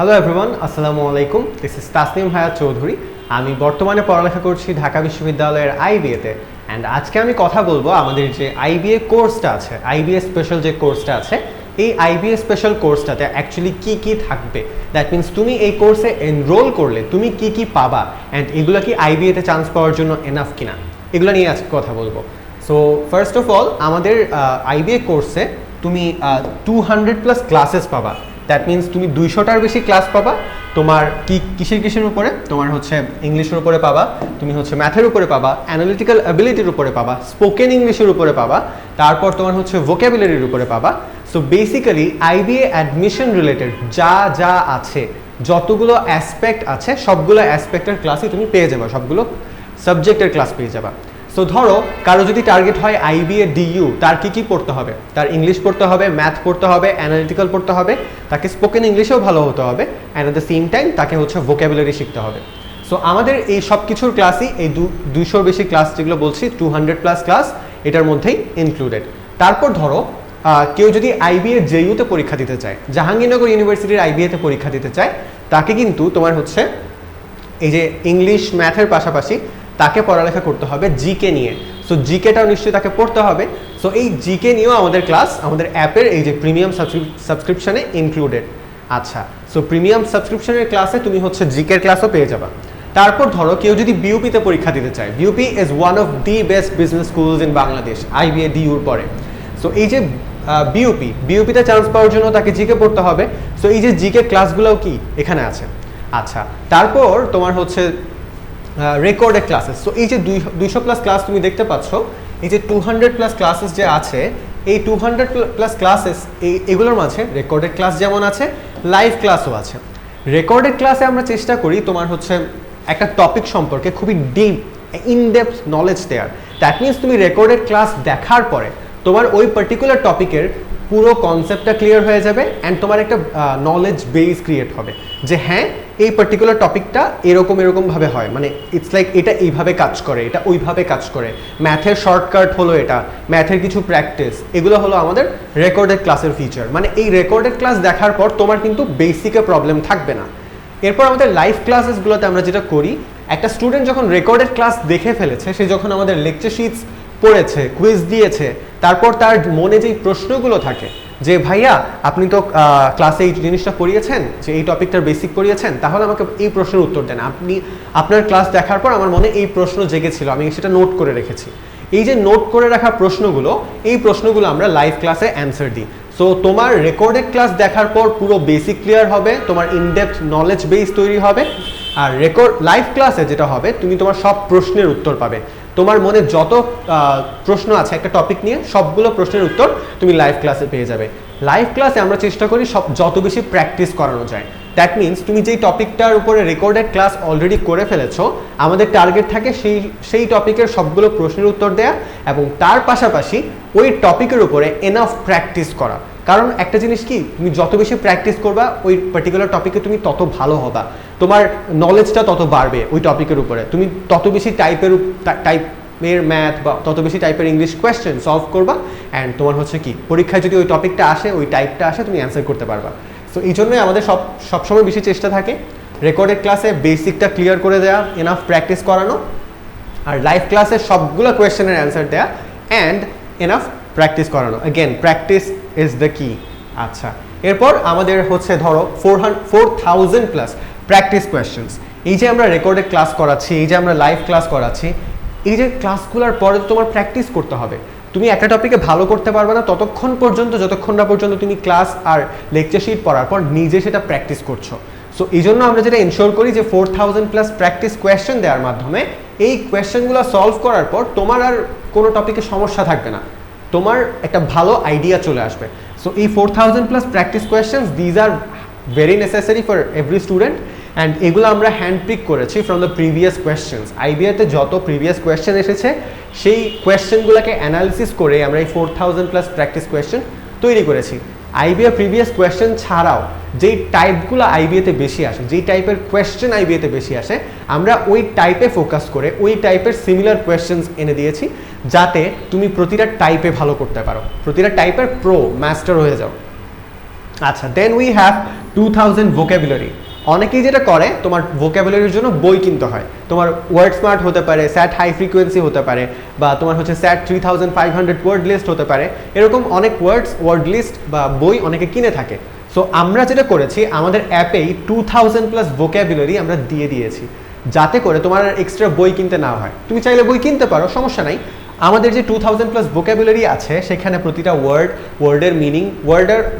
Hello everyone, আসসালামু আলাইকুম। This is Tasnim হায়াত চৌধুরী। আমি বর্তমানে পড়ালেখা করছি ঢাকা বিশ্ববিদ্যালয়ের আইবিএতে। অ্যান্ড আজকে আমি কথা বলবো আমাদের যে আইবিএ কোর্সটা আছে, আইবিএ স্পেশাল যে কোর্সটা আছে, এই আইবিএ স্পেশাল কোর্সটাতে অ্যাকচুয়ালি কী কী থাকবে। দ্যাট মিনস তুমি এই কোর্সে এনরোল করলে তুমি কী কী পাবা, অ্যান্ড এগুলো কি আইবিএতে চান্স পাওয়ার জন্য এনাফ কিনা, এগুলো নিয়ে আজকে কথা বলবো। সো ফার্স্ট অফ অল, আমাদের আইবিএ কোর্সে তুমি 200+ ক্লাসেস পাবা। দ্যাট মিনস তুমি 200টার বেশি ক্লাস পাবা। তোমার কিসের উপরে, তোমার হচ্ছে ইংলিশের উপরে পাবা, তুমি হচ্ছে ম্যাথের উপরে পাবা, অ্যানালিটিক্যাল অ্যাবিলিটির উপরে পাবা, স্পোকেন ইংলিশের উপরে পাবা, তারপর তোমার হচ্ছে ভোকাবুলারির উপরে পাবা। So basically IBA admission related যা যা আছে, যতগুলো অ্যাসপেক্ট আছে, সবগুলো অ্যাসপেক্টের ক্লাসই তুমি পেয়ে যাবে, সবগুলো সাবজেক্টের ক্লাস পেয়ে যাবা। সো ধরো কারো যদি টার্গেট হয় আইবিএ ডিইউ, তার কি পড়তে হবে? তার ইংলিশ পড়তে হবে, ম্যাথ পড়তে হবে, অ্যানালিটিক্যাল পড়তে হবে, তাকে স্পোকেন ইংলিশেও ভালো হতে হবে, and at the same time তাকে হচ্ছে ভোকাবুলারি শিখতে হবে। সো আমাদের এই সব কিছুর ক্লাসই, এই 200 বেশি ক্লাস যেগুলো বলছি, 200+ ক্লাস এটার মধ্যেই ইনক্লুডেড। তারপর ধরো কেউ যদি আইবিএ জেইউতে পরীক্ষা দিতে চায়, জাহাঙ্গীরনগর ইউনিভার্সিটির আইবিএতে পরীক্ষা দিতে চায়, তাকে কিন্তু তোমার হচ্ছে এই যে ইংলিশ ম্যাথের পাশাপাশি তাকে পড়ালেখা করতে হবে জিকে নিয়ে। সো জিকেটাও নিশ্চয়ই তাকে পড়তে হবে। সো এই জিকে নিয়েও আমাদের ক্লাস আমাদের অ্যাপের এই যে প্রিমিয়াম সাবস্ক্রিপশনে ইনক্লুডেড। আচ্ছা, সো প্রিমিয়াম সাবস্ক্রিপশনের ক্লাসে তুমি হচ্ছে জিকের ক্লাসও পেয়ে যাবা। তারপর ধরো কেউ যদি বিউপিতে পরীক্ষা দিতে চায়, BUP is one of the best business schools in Bangladesh, IBA ডিইউর পরে। সো এই যে বিউপিতে চান্স পাওয়ার জন্য তাকে জিকে পড়তে হবে। সো এই যে জিকে ক্লাসগুলোও কি এখানে আছে। আচ্ছা, তারপর তোমার হচ্ছে রেকর্ডেড ক্লাসেস। সো এই যে 200+ ক্লাস তুমি দেখতে পাচ্ছ, এই যে 200+ ক্লাসেস যে আছে, এই 200+ ক্লাসেস এগুলোর মাঝে রেকর্ডেড ক্লাস যেমন আছে, লাইভ ক্লাসও আছে। রেকর্ডেড ক্লাসে আমরা চেষ্টা করি তোমার হচ্ছে একটা টপিক সম্পর্কে খুবই ডিপ ইনডেপথ নলেজ দেওয়ার। দ্যাট মিনস তুমি রেকর্ডেড ক্লাস দেখার পরে তোমার ওই পার্টিকুলার টপিকের পুরো কনসেপ্টটা ক্লিয়ার হয়ে যাবে, অ্যান্ড তোমার একটা নলেজ বেস ক্রিয়েট হবে যে হ্যাঁ, এই পার্টিকুলার টপিকটা এরকমভাবে হয়, মানে ইটস লাইক এটা এইভাবে কাজ করে, এটা ওইভাবে কাজ করে, ম্যাথের শর্টকাট হলো এটা, ম্যাথের কিছু প্র্যাকটিস, এগুলো হলো আমাদের রেকর্ডেড ক্লাসের ফিচার। মানে এই রেকর্ডেড ক্লাস দেখার পর তোমার কিন্তু বেসিকে প্রবলেম থাকবে না। এরপর আমাদের লাইভ ক্লাসেসগুলোতে আমরা যেটা করি, একটা স্টুডেন্ট যখন রেকর্ডেড ক্লাস দেখে ফেলেছে, সে যখন আমাদের লেকচার শিটস পড়েছে, কুইজ দিয়েছে, তারপর তার মনে যেই প্রশ্নগুলো থাকে যে ভাইয়া আপনি তো ক্লাসে এই জিনিসটা পড়িয়েছেন, যে এই টপিকটার বেসিক পড়িয়েছেন, তাহলে আমাকে এই প্রশ্নের উত্তর দেন। আপনার ক্লাস দেখার পর আমার মনে এই প্রশ্ন জেগেছিল, আমি সেটা নোট করে রেখেছি। এই যে নোট করে রাখা প্রশ্নগুলো, এই প্রশ্নগুলো আমরা লাইভ ক্লাসে অ্যান্সার দিই। সো তোমার রেকর্ডেড ক্লাস দেখার পর পুরো বেসিক ক্লিয়ার হবে, তোমার ইনডেপথ নলেজ বেস তৈরি হবে। আর লাইভ ক্লাসে যেটা হবে, তুমি তোমার সব প্রশ্নের উত্তর পাবে। তোমার মনে যত প্রশ্ন আছে একটা টপিক নিয়ে, সবগুলো প্রশ্নের উত্তর তুমি লাইভ ক্লাসে পেয়ে যাবে। লাইভ ক্লাসে আমরা চেষ্টা করি যত বেশি প্র্যাকটিস করানো যায়। দ্যাট মিনস তুমি যেই টপিকটার উপরে রেকর্ডেড ক্লাস অলরেডি করে ফেলেছো, আমাদের টার্গেট থাকে সেই টপিকের সবগুলো প্রশ্নের উত্তর দেয়া, এবং তার পাশাপাশি ওই টপিকের উপরে এনাফ প্র্যাকটিস করা। কারণ একটা জিনিস কি, তুমি যত বেশি প্র্যাকটিস করবা ওই পার্টিকুলার টপিকে, তুমি তত ভালো হবা, তোমার নলেজটা তত বাড়বে ওই টপিকের উপরে, তুমি তত বেশি টাইপের ম্যাথ বা তত বেশি টাইপের ইংলিশ কোয়েশ্চেন সলভ করবা, অ্যান্ড তোমার হচ্ছে কি পরীক্ষায় যদি ওই টপিকটা আসে, ওই টাইপটা আসে, তুমি অ্যান্সার করতে পারবা। সো এই জন্যই আমাদের সবসময় বেশি চেষ্টা থাকে রেকর্ডেড ক্লাসে বেসিকটা ক্লিয়ার করে দেওয়া, এনাফ প্র্যাকটিস করানো, আর লাইভ ক্লাসে সবগুলো কোয়েশ্চেনের অ্যান্সার দেওয়া, অ্যান্ড এনাফ প্র্যাকটিস করানো। অ্যাগেন প্র্যাকটিস ইজ দ্য কি। আচ্ছা, এরপর আমাদের হচ্ছে ধরো 4000+ প্র্যাকটিস কোয়েশ্চেন্স। এই যে আমরা রেকর্ডেড ক্লাস করাচ্ছি, এই যে আমরা লাইভ ক্লাস করাচ্ছি, এই যে ক্লাসগুলোর পরে তোমার প্র্যাকটিস করতে হবে। তুমি একটা টপিকে ভালো করতে পারবে না যতক্ষণ না পর্যন্ত তুমি ক্লাস আর লেকচার শিট পড়ার পর নিজে সেটা প্র্যাকটিস করছো। সো এই জন্য আমরা যেটা এনশিওর করি যে 4000+ প্র্যাকটিস কোয়েশ্চেন দেওয়ার মাধ্যমে এই কোয়েশ্চেনগুলো সলভ করার পর তোমার আর কোনো টপিকে সমস্যা থাকবে না, তোমার একটা ভালো আইডিয়া চলে আসবে। সো এই 4000+ practice questions, these are very necessary for every student, and এগুলো আমরা হ্যান্ড পিক করেছি ফ্রম দ্য প্রিভিয়াস কোয়েশ্চেন্স। আইবিএতে যত প্রিভিয়াস কোয়েশ্চেন এসেছে, সেই কোয়েশ্চেনগুলোকে অ্যানালিসিস করে আমরা এই 4000+ প্র্যাকটিস কোয়েশ্চেন তৈরি করেছি। আইবিএ প্রিভিয়াস কোয়েশ্চেন ছাড়াও যেই টাইপগুলো আইবিএতে বেশি আসে, যেই টাইপের কোয়েশ্চেন আইবিএতে বেশি আসে, আমরা ওই টাইপে ফোকাস করে ওই টাইপের সিমিলার কোয়েশ্চেন্স এনে দিয়েছি, যাতে তুমি প্রতিটা টাইপে ভালো করতে পারো, প্রতিটা টাইপের প্রো মাস্টার হয়ে যাও। আচ্ছা, দেন উই হ্যাভ 2000 ভোকাবুলারি। অনেকেই যেটা করে তোমার ভোকাবুলারির জন্য বই কিনতে হয়, তোমার ওয়ার্ড স্মার্ট হতে পারে, স্যাট হাই ফ্রিকোয়েন্সি হতে পারে, বা তোমার হচ্ছে স্যাট 3500 ওয়ার্ড লিস্ট হতে পারে, এরকম অনেক ওয়ার্ড লিস্ট বা বই অনেকে কিনে থাকে। সো আমরা যেটা করেছি আমাদের অ্যাপেই 2000+ ভোকাবুলারি আমরা দিয়ে দিয়েছি, যাতে করে তোমার এক্সট্রা বই কিনতে না হয়। তুমি চাইলে বই কিনতে পারো, সমস্যা নাই। আমাদের যে 2000+ ভোকাবুলারি আছে সেখানে প্রতিটা ওয়ার্ডের মিনিং,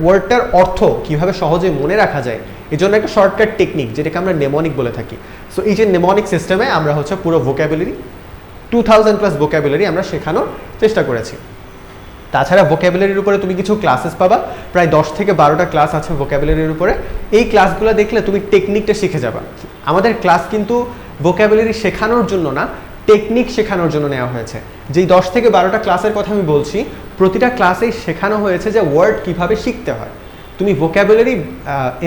ওয়ার্ডটার অর্থ কীভাবে সহজে মনে রাখা যায়, এই জন্য একটা শর্টকাট টেকনিক যেটাকে আমরা নেমনিক বলে থাকি। সো এই যে নেমনিক সিস্টেমে আমরা হচ্ছে পুরো ভোকাবুলারি 2000+ ভোকাবুলারি আমরা শেখানোর চেষ্টা করেছি। তাছাড়া ভোকাবুলারির উপরে তুমি কিছু ক্লাসেস পাবা, প্রায় 10 থেকে 12টা ক্লাস আছে ভোকাবুলারির উপরে। এই ক্লাসগুলো দেখলে তুমি টেকনিকটা শিখে যাবা। আমাদের ক্লাস কিন্তু ভোকাবুলারি শেখানোর জন্য না, টেকনিক শেখানোর জন্য নেওয়া হয়েছে। যেই 10 থেকে 12টা ক্লাসের কথা আমি বলছি, প্রতিটা ক্লাসেই শেখানো হয়েছে যে ওয়ার্ড কিভাবে শিখতে হয়, তুমি ভোকাবুলারি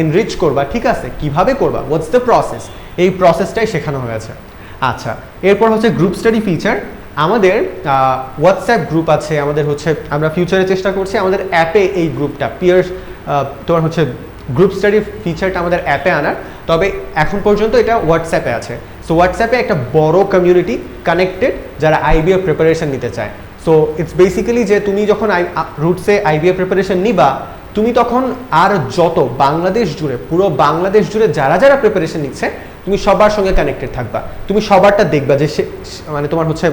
এনরিচ করবা, ঠিক আছে, কিভাবে করবা, হোয়াটস দ্য প্রসেস, এই প্রসেসটাই শেখানো হয়েছে। আচ্ছা, এরপর হচ্ছে গ্রুপ স্টাডি ফিচার। আমাদের হোয়াটসঅ্যাপ গ্রুপ আছে, আমাদের হচ্ছে আমরা ফিউচারে চেষ্টা করছি আমাদের অ্যাপে এই গ্রুপটা পিয়ার্স তোমার হচ্ছে গ্রুপ স্টাডি ফিচারটা আমাদের অ্যাপে আনার। তবে এখন পর্যন্ত এটা হোয়াটসঅ্যাপে আছে। সো হোয়াটসঅ্যাপে একটা বড় কমিউনিটি কানেক্টেড যারা আইবিএ প্রিপারেশন নিতে চায়। সো ইটস বেসিক্যালি যে তুমি যখন রুটসে আইবিএ প্রিপারেশন নিবা, তুমি তখন আর যত বাংলাদেশ জুড়ে, পুরো বাংলাদেশ জুড়ে যারা যারা প্রিপারেশন নিচ্ছে, তুমি সবার সঙ্গে কানেক্টেড থাকবা, তুমি সবারটা দেখবা যে মানে তোমার হচ্ছে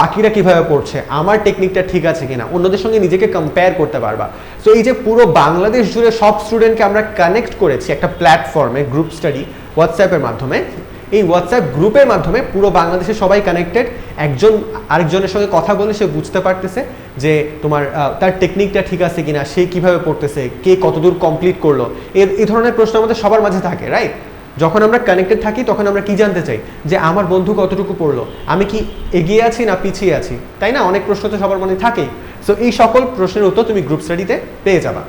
বাকিরা কিভাবে পড়ছে, আমার টেকনিকটা ঠিক আছে কিনা, অন্যদের সঙ্গে নিজেকে কম্পেয়ার করতে পারবা। সো এই যে পুরো বাংলাদেশ জুড়ে সব স্টুডেন্টকে আমরা কানেক্ট করেছি একটা প্ল্যাটফর্মে, গ্রুপ স্টাডি হোয়াটসঅ্যাপের মাধ্যমে। এই হোয়াটসঅ্যাপ গ্রুপের মাধ্যমে পুরো বাংলাদেশে সবাই কানেক্টেড, একজন আরেকজনের সঙ্গে কথা বলে সে বুঝতে পারতেছে যে তোমার তার টেকনিকটা ঠিক আছে কিনা, সে কিভাবে পড়তেছে, কে কতদূর কমপ্লিট করলো, এই ধরনের প্রশ্ন আমাদের সবার মাঝে থাকে, রাইট? যখন আমরা কানেক্টেড থাকি তখন আমরা কি জানতে চাই যে আমার বন্ধু কতটুকু পড়লো, আমি কি এগিয়ে আছি না পিছিয়ে আছি, তাই না? অনেক প্রশ্ন তো সবার মনে থাকেই। সো এই সকল প্রশ্নের উত্তর তুমি গ্রুপ স্টাডিতে পেয়ে যাবা,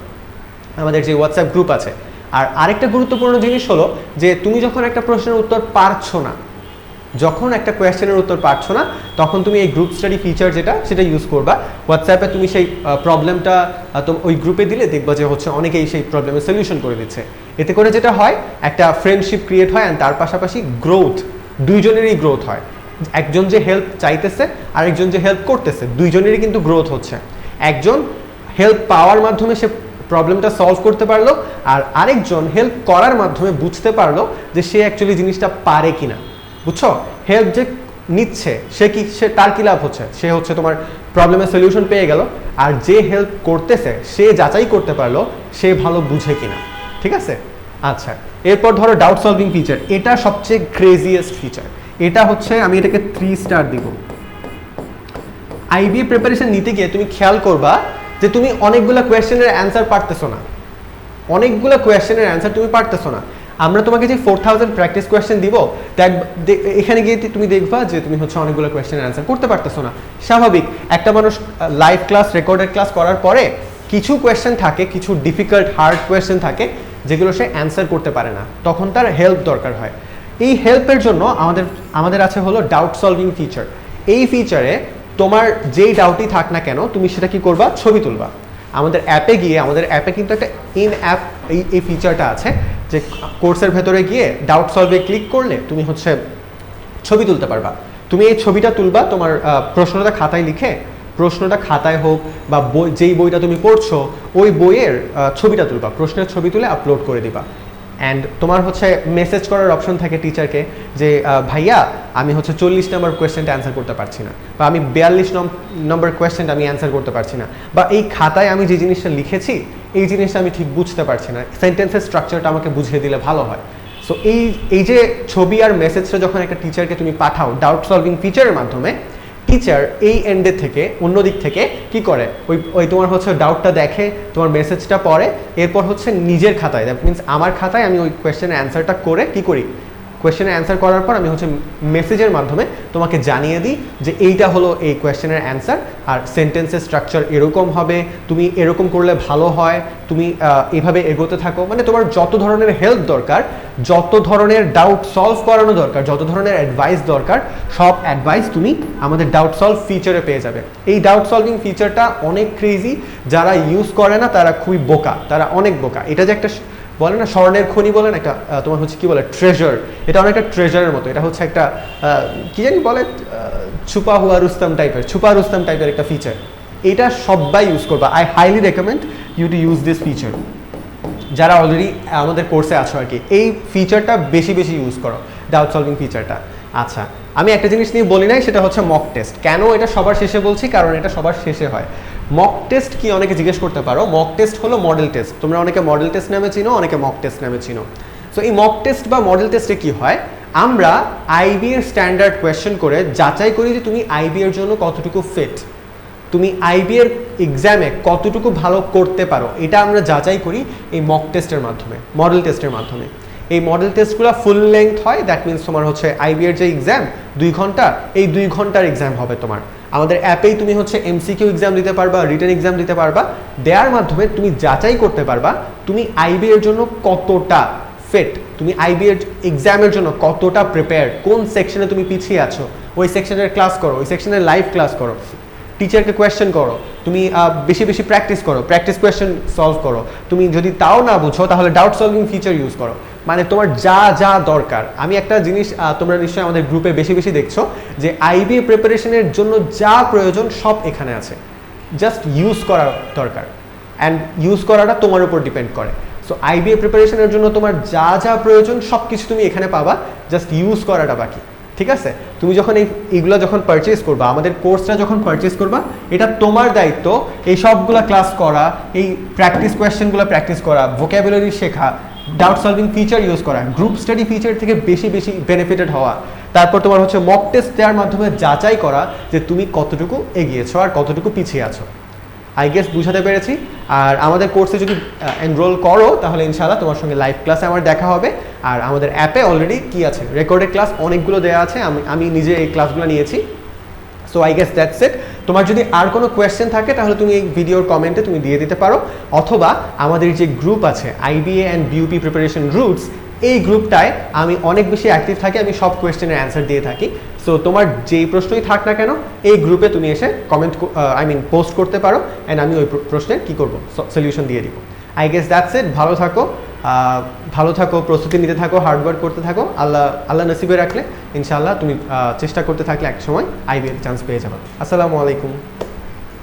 আমাদের যে হোয়াটসঅ্যাপ গ্রুপ আছে। আর আরেকটা গুরুত্বপূর্ণ জিনিস হলো যে তুমি যখন একটা প্রশ্নের উত্তর পারছো না, যখন একটা কোয়েশ্চেনের উত্তর পারছো না, তখন তুমি এই গ্রুপ স্টাডি ফিচার সেটা ইউজ করবা। হোয়াটসঅ্যাপে তুমি সেই প্রবলেমটা ওই গ্রুপে দিলে দেখবা যে হচ্ছে অনেকেই সেই প্রবলেমের সলিউশন করে দিচ্ছে। এতে করে যেটা হয়, একটা ফ্রেন্ডশিপ ক্রিয়েট হয়, অ্যান্ড তার পাশাপাশি গ্রোথ, দুইজনেরই গ্রোথ হয়। একজন যে হেল্প চাইতেছে আরেকজন যে হেল্প করতেছে, দুইজনেরই কিন্তু গ্রোথ হচ্ছে। একজন হেল্প পাওয়ার মাধ্যমে সে প্রবলেমটা সলভ করতে পারলো, আর আরেকজন হেল্প করার মাধ্যমে বুঝতে পারলো যে সে অ্যাকচুয়ালি জিনিসটা পারে কিনা। বুঝছো? হেল্প যে নিচ্ছে সে তার কি লাভ হচ্ছে, সে হচ্ছে তোমার প্রবলেমের সলিউশন পেয়ে গেল, আর যে হেল্প করতেছে সে যাচাই করতে পারলো সে ভালো বুঝে কিনা। ঠিক আছে? আচ্ছা, এরপর ধরো ডাউট সলভিং ফিচার, এটা সবচেয়ে ক্রেজিয়েস্ট ফিচার। এটা হচ্ছে, আমি এটাকে 3 স্টার দিব। আইবিএ প্রিপারেশন নিতে গিয়ে তুমি খেয়াল করবা যে তুমি অনেকগুলো কোয়েশ্চেনের অ্যান্সার পারতেছো না, অনেকগুলো কোয়েশ্চেনের অ্যান্সার তুমি পারতেছো না। আমরা তোমাকে যে 4000 প্র্যাকটিস কোয়েশ্চেন দিব, এখানে গিয়ে তুমি দেখবা যে তুমি হচ্ছে অনেকগুলো কোয়েশ্চেনের অ্যান্সার করতে পারতেছো না। স্বাভাবিক, একটা মানুষ লাইভ ক্লাস, রেকর্ডেড ক্লাস করার পরে কিছু কোয়েশ্চেন থাকে, কিছু ডিফিকাল্ট হার্ড কোয়েশ্চেন থাকে যেগুলো সে অ্যান্সার করতে পারে না, তখন তার হেল্প দরকার হয়। এই হেল্পের জন্য আমাদের আছে হলো ডাউট সলভিং ফিচার। এই ফিচারে তোমার যেই ডাউটই থাক না কেন, তুমি সেটা কি করবা, ছবি তুলবা। আমাদের অ্যাপে গিয়ে, আমাদের অ্যাপে কিন্তু একটা ইন অ্যাপ এই ফিচারটা আছে যে কোর্সের ভেতরে গিয়ে ডাউট সলভে ক্লিক করলে তুমি হচ্ছে ছবি তুলতে পারবা। তুমি এই ছবিটা তুলবা, তোমার প্রশ্নটা খাতায় লিখে, প্রশ্নটা খাতায় হোক বা যেই বইটা তুমি পড়ছো ওই বইয়ের ছবিটা তুলবা, প্রশ্নের ছবি তুলে আপলোড করে দিবা। অ্যান্ড তোমার হচ্ছে মেসেজ করার অপশন থাকে টিচারকে যে ভাইয়া আমি হচ্ছে 40 নম্বর কোয়েশ্চেনটা অ্যান্সার করতে পারছি না, বা আমি 42 নম্বর কোয়েশ্চেনটা আমি অ্যান্সার করতে পারছি না, বা এই খাতায় আমি যে জিনিসটা লিখেছি এই জিনিসটা আমি ঠিক বুঝতে পারছি না, সেন্টেন্সের স্ট্রাকচারটা আমাকে বুঝিয়ে দিলে ভালো হয়। সো এই যে ছবি আর মেসেজটা যখন একটা টিচারকে তুমি পাঠাও ডাউট সলভিং ফিচারের মাধ্যমে, টিচার এই এন্ডে থেকে, অন্য দিক থেকে কি করে, ওই তোমার হচ্ছে ডাউটটা দেখে, তোমার মেসেজটা পড়ে, এরপর হচ্ছে নিজের খাতায়, দ্যাট মিনস আমার খাতায় আমি ওই কোয়েশ্চেনের অ্যান্সারটা করে কি করি, কোয়েশ্চেনের অ্যান্সার করার পর আমি হচ্ছে মেসেজের মাধ্যমে তোমাকে জানিয়ে দিই যে এইটা হলো এই কোয়েশ্চেনের অ্যান্সার, আর সেন্টেন্সের স্ট্রাকচার এরকম হবে, তুমি এরকম করলে ভালো হয়, তুমি এভাবে এগোতে থাকো। মানে তোমার যত ধরনের হেল্প দরকার, যত ধরনের ডাউট সলভ করানো দরকার, যত ধরনের অ্যাডভাইস দরকার, সব অ্যাডভাইস তুমি আমাদের ডাউট সলভ ফিচারে পেয়ে যাবে। এই ডাউট সলভিং ফিচারটা অনেক ক্রেজি, যারা ইউজ করে না তারা খুবই বোকা, তারা অনেক বোকা। এটা যে একটা বলে না স্বর্ণের খনি বলেন একটা তোমার হচ্ছে কি বলে ট্রেজার, এটা অনেকটা ট্রেজারের মতো, এটা হচ্ছে একটা কি জানি বলে ছুপা হুয়া রুস্তম টাইপের, ছুপা রুস্তম টাইপের একটা ফিচার। এটা সবাই ইউজ করবা, I highly recommend you to use this feature. যারা অলরেডি আমাদের কোর্সে আছো আর কি, এই ফিচারটা বেশি বেশি ইউজ করো, ডাউট সলভিং ফিচারটা। আচ্ছা, আমি একটা জিনিস নিয়ে বলি নাই, সেটা হচ্ছে মক টেস্ট। কেন এটা সবার শেষে বলছি? কারণ এটা সবার শেষে হয়। মক টেস্ট কি অনেকে জিজ্ঞেস করতে পারো। মক টেস্ট হলো মডেল টেস্ট, তোমরা অনেকে মডেল টেস্ট নামে চিনো, অনেকে মক টেস্ট নামে চিনো। সো এই মক টেস্ট বা মডেল টেস্টে কি হয়, আমরা আইবি এর স্ট্যান্ডার্ড কোয়েশ্চেন করে যাচাই করি যে তুমি আইবি এর জন্য কতটুকু ফিট, তুমি আইবি এর এক্সামে কতটুকু ভালো করতে পারো, এটা আমরা যাচাই করি এই মক টেস্টের মাধ্যমে, মডেল টেস্টের মাধ্যমে। এই মডেল টেস্টগুলো ফুল লেংথ হয়, দ্যাট মিনস তোমার হচ্ছে আইবি এর যে এক্সাম 2 ঘন্টা, এই 2 ঘন্টার এক্সাম হবে তোমার। আমাদের অ্যাপেই তুমি হচ্ছে এমসিকিউ এক্সাম দিতে পারবা, রিটেন এক্সাম দিতে পারবা। দেওয়ার মাধ্যমে তুমি যাচাই করতে পারবা তুমি আইবি এর জন্য কতটা ফিট, তুমি আইবি এর এক্সামের জন্য কতটা প্রিপেয়ার, কোন সেকশনে তুমি পিছিয়ে আছো, ওই সেকশনের ক্লাস করো, ওই সেকশনের লাইভ ক্লাস করো, টিচারকে কোয়েশ্চেন করো, তুমি বেশি বেশি প্র্যাকটিস করো, প্র্যাকটিস কোয়েশ্চেন সলভ করো। তুমি যদি তাও না বুঝো তাহলে ডাউট সলভিং ফিচার ইউজ করো। মানে তোমার যা যা দরকার, আমি একটা জিনিস তোমরা নিশ্চয়ই আমাদের গ্রুপে বেশি বেশি দেখছো যে আইবি প্রিপারেশনের জন্য যা প্রয়োজন সব এখানে আছে, জাস্ট ইউজ করার দরকার, অ্যান্ড ইউজ করাটা তোমার উপর ডিপেন্ড করে। সো আইবিএ প্রিপারেশনের জন্য তোমার যা যা প্রয়োজন সব কিছু তুমি এখানে পাবা, জাস্ট ইউজ করাটা বাকি। ঠিক আছে, তুমি যখন এইগুলো যখন পারচেজ করবা, আমাদের কোর্সটা যখন পারচেজ করবা, এটা তোমার দায়িত্ব এই সবগুলা ক্লাস করা, এই প্র্যাকটিস কোয়েশ্চেনগুলো প্র্যাকটিস করা, ভোক্যাবুলারি শেখা, ডাউট সলভিং ফিচার ইউজ করা, গ্রুপ স্টাডি ফিচার থেকে বেশি বেশি বেনিফিটেড হওয়া, তারপর তোমার হচ্ছে মক টেস্ট দেওয়ার মাধ্যমে যাচাই করা যে তুমি কতটুকু এগিয়েছো আর কতটুকু পিছিয়ে আছো। আই গেস বুঝাতে পেরেছি। আর আমাদের কোর্সে যদি এনরোল করো তাহলে ইনশাআল্লাহ তোমার সঙ্গে লাইভ ক্লাসে আমার দেখা হবে। আর আমাদের অ্যাপে অলরেডি কি আছে, রেকর্ডেড ক্লাস অনেকগুলো দেওয়া আছে, আমি নিজে এই ক্লাসগুলো নিয়েছি। So I guess that's it. তোমার যদি আর কোনো কোয়েশ্চেন থাকে তাহলে তুমি এই ভিডিওর কমেন্টে তুমি দিয়ে দিতে পারো, অথবা আমাদের যে গ্রুপ আছে IBA and BUP preparation roots, এই গ্রুপটায় আমি অনেক বেশি অ্যাক্টিভ থাকি, আমি সব কোয়েশ্চেনের অ্যান্সার দিয়ে থাকি। সো তোমার যেই প্রশ্নই থাক না কেন এই গ্রুপে তুমি এসে কমেন্ট পোস্ট করতে পারো, অ্যান্ড আমি ওই প্রশ্নের কী করবো সলিউশন দিয়ে দিব। I guess that's it. ভালো থাকো, প্রস্তুতি নিতে থাকো, হার্ডওয়ার্ক করতে থাকো। আল্লাহ নসিবে রাখলে ইনশাআল্লাহ তুমি চেষ্টা করতে থাকলে এক সময় আইবিএর চান্স পেয়ে যাবে। আসসালামু আলাইকুম।